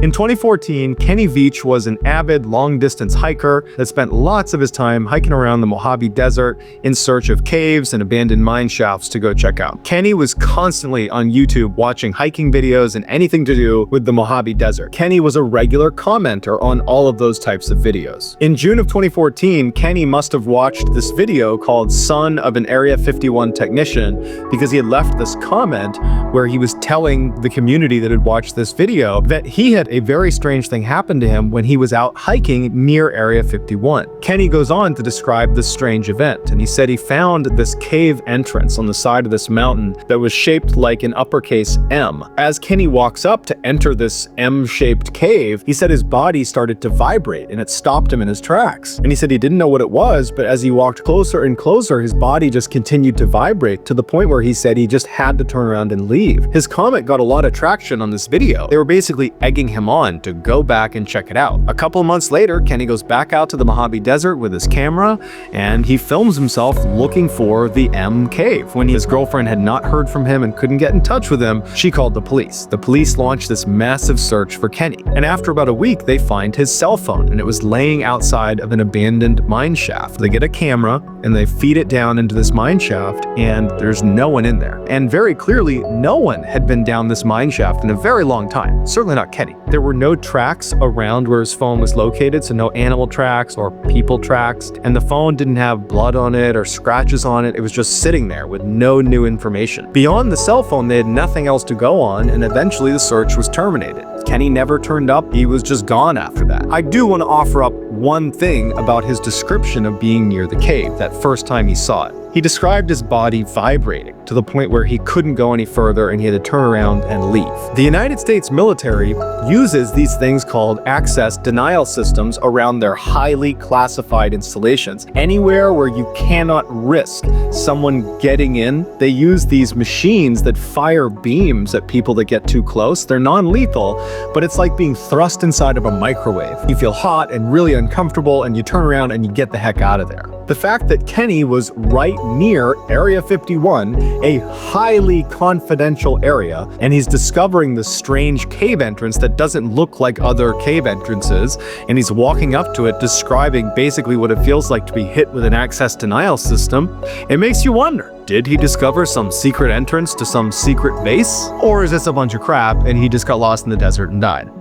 In 2014, Kenny Veach was an avid long-distance hiker that spent lots of his time hiking around the Mojave Desert in search of caves and abandoned mine shafts to go check out. Kenny was constantly on YouTube watching hiking videos and anything to do with the Mojave Desert. Kenny was a regular commenter on all of those types of videos. In June of 2014, Kenny must have watched this video called "Son of an Area 51 Technician" because he had left this comment where he was telling the community that had watched this video that he had a very strange thing happen to him when he was out hiking near Area 51. Kenny goes on to describe this strange event, and he said he found this cave entrance on the side of this mountain that was shaped like an uppercase M. As Kenny walks up to enter this M-shaped cave, he said his body started to vibrate and it stopped him in his tracks. And he said he didn't know what it was, but as he walked closer and closer, his body just continued to vibrate to the point where he said he just had to turn around and leave. His comment got a lot of traction on this video. They were basically egging him on to go back and check it out. A couple months later, Kenny goes back out to the Mojave Desert with his camera and he films himself looking for the M cave. When his girlfriend had not heard from him and couldn't get in touch with him, she called the police. The police launched this massive search for Kenny, and after about a week, they find his cell phone, and it was laying outside of an abandoned mine shaft. They get a camera and they feed it down into this mine shaft, and there's no one in there. And very clearly, no one had been down this mine shaft in a very long time. Certainly not Kenny. There were no tracks around where his phone was located, so no animal tracks or people tracks, and the phone didn't have blood on it or scratches on it. It was just sitting there with no new information. Beyond the cell phone, they had nothing else to go on, and eventually the search was terminated. Kenny never turned up. He was just gone after that. I do want to offer up one thing about his description of being near the cave that first time he saw it. He described his body vibrating to the point where he couldn't go any further and he had to turn around and leave. The United States military uses these things called access denial systems around their highly classified installations. Anywhere where you cannot risk someone getting in, they use these machines that fire beams at people that get too close. They're non-lethal, but it's like being thrust inside of a microwave. You feel hot and really uncomfortable and you turn around and you get the heck out of there. The fact that Kenny was right near Area 51, a highly confidential area, and he's discovering this strange cave entrance that doesn't look like other cave entrances, and he's walking up to it describing basically what it feels like to be hit with an access denial system, it makes you wonder, did he discover some secret entrance to some secret base? Or is this a bunch of crap and he just got lost in the desert and died?